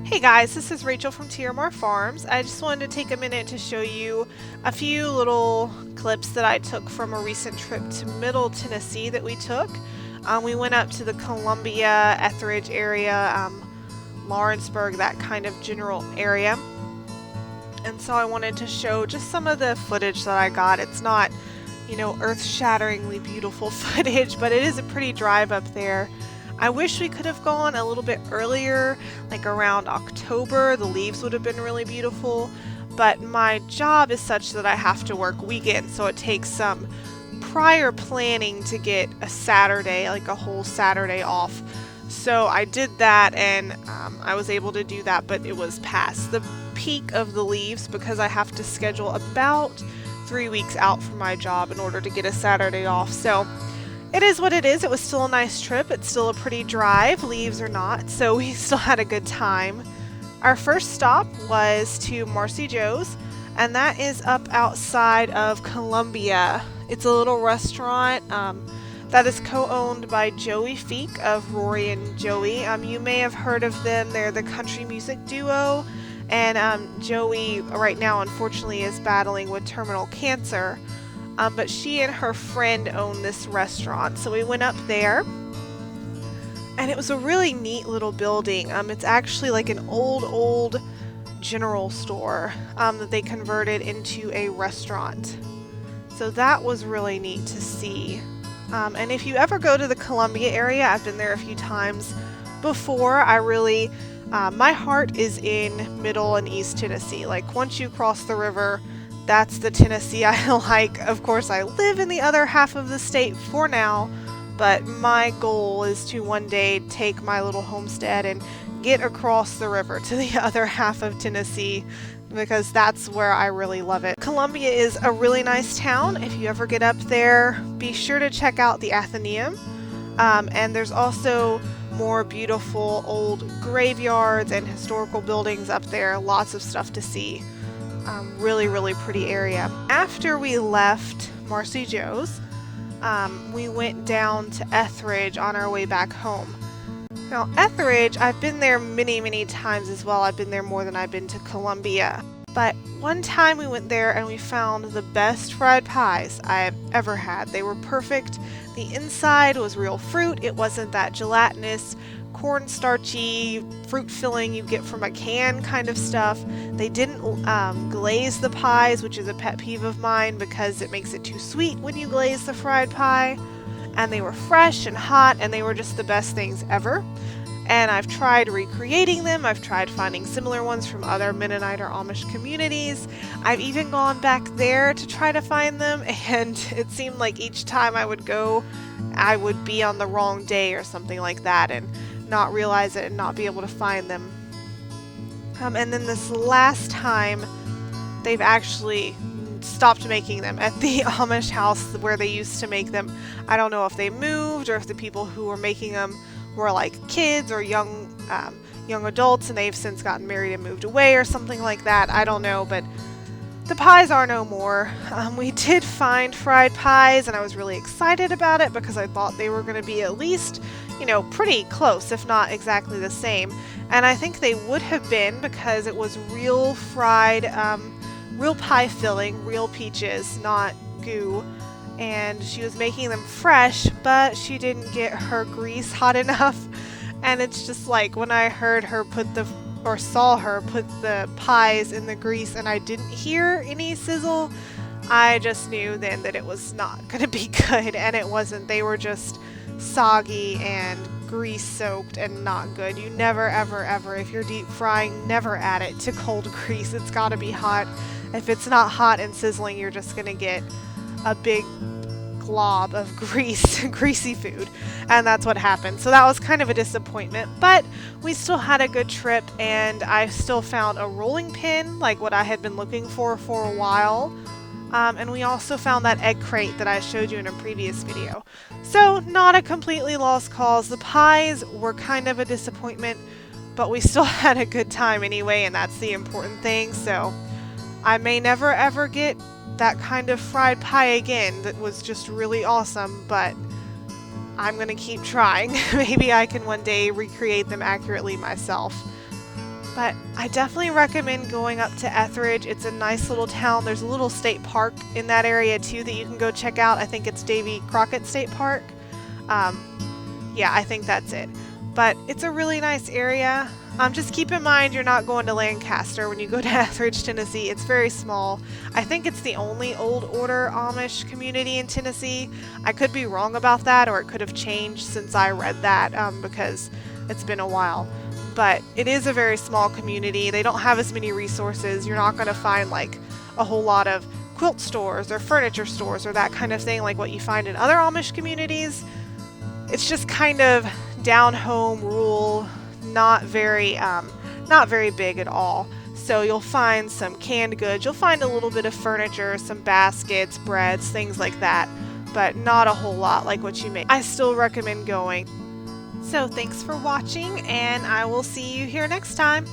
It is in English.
Hey guys, this is Rachel from Tiramar Farms. I just wanted to take a minute to show you a few little clips that I took from a recent trip to Middle Tennessee that we took. We went up to the Columbia, Ethridge area, Lawrenceburg, that kind of general area. And so I wanted to show just some of the footage that I got. It's not, earth-shatteringly beautiful footage, but it is a pretty drive up there. I wish we could have gone a little bit earlier, like around October. The leaves would have been really beautiful, but my job is such that I have to work weekends, so it takes some prior planning to get a Saturday, like a whole Saturday off. So I did that, and I was able to do that, but it was past the peak of the leaves because I have to schedule about 3 weeks out for my job in order to get a Saturday off. So it is what it is. It was still a nice trip. It's still a pretty drive, leaves or not, so we still had a good time. Our first stop was to Marcy Jo's, and that is up outside of Columbia. It's a little restaurant that is co-owned by Joey Feek of Rory and Joey. You may have heard of them. They're the country music duo, and Joey right now unfortunately is battling with terminal cancer. But she and her friend own this restaurant, so we went up there, and it was a really neat little building. It's actually like an old general store that they converted into a restaurant, so that was really neat to see. And if you ever go to the Columbia area, I've been there a few times before. My heart is in Middle and East Tennessee. Like once you cross the river, that's the Tennessee I like. Of course, I live in the other half of the state for now, but my goal is to one day take my little homestead and get across the river to the other half of Tennessee, because that's where I really love it. Columbia is a really nice town. If you ever get up there, be sure to check out the Athenaeum. And there's also more beautiful old graveyards and historical buildings up there. Lots of stuff to see. Really pretty area. After we left Marcy Jo's, we went down to Ethridge on our way back home. Now Ethridge, I've been there many times as well. I've been there more than I've been to Columbia. But one time we went there and we found the best fried pies I've ever had. They were perfect. The inside was real fruit. It wasn't that gelatinous, cornstarchy fruit filling you get from a can kind of stuff. They didn't glaze the pies, which is a pet peeve of mine because it makes it too sweet when you glaze the fried pie. And they were fresh and hot, and they were just the best things ever. And I've tried recreating them. I've tried finding similar ones from other Mennonite or Amish communities. I've even gone back there to try to find them, and it seemed like each time I would go, I would be on the wrong day or something like that and not realize it and not be able to find them. And then this last time, they've actually stopped making them at the Amish house where they used to make them. I don't know if they moved or if the people who were making them were like kids or young adults and they've since gotten married and moved away or something like that. I don't know, but the pies are no more. We did find fried pies, and I was really excited about it because I thought they were going to be at least, pretty close, if not exactly the same. And I think they would have been because it was real fried, real pie filling, real peaches, not goo. And she was making them fresh, but she didn't get her grease hot enough. And it's just like when I heard her saw her put the pies in the grease and I didn't hear any sizzle, I just knew then that it was not going to be good. And it wasn't. They were just soggy and grease soaked and not good. You never ever, if you're deep frying, never add it to cold grease. It's got to be hot. If it's not hot and sizzling, you're just going to get a big glob of greasy food, and that's what happened. So that was kind of a disappointment, but we still had a good trip, and I still found a rolling pin, like what I had been looking for a while. And we also found that egg crate that I showed you in a previous video. So not a completely lost cause. The pies were kind of a disappointment, but we still had a good time anyway, and that's the important thing. So I may never ever get that kind of fried pie again that was just really awesome, but I'm gonna keep trying. Maybe I can one day recreate them accurately myself. But I definitely recommend going up to Ethridge. It's a nice little town. There's a little state park in that area too that you can go check out. I think it's Davy Crockett State Park. Yeah, I think that's it. But it's a really nice area. Just keep in mind you're not going to Lancaster when you go to Ethridge, Tennessee. It's very small. I think it's the only old order Amish community in Tennessee. I could be wrong about that, or it could have changed since I read that because it's been a while. But it is a very small community. They don't have as many resources. You're not going to find like a whole lot of quilt stores or furniture stores or that kind of thing like what you find in other Amish communities. It's just kind of down home, rural, not very big at all. So you'll find some canned goods. You'll find a little bit of furniture, some baskets, breads, things like that, but not a whole lot like what you may. I still recommend going. So thanks for watching, and I will see you here next time.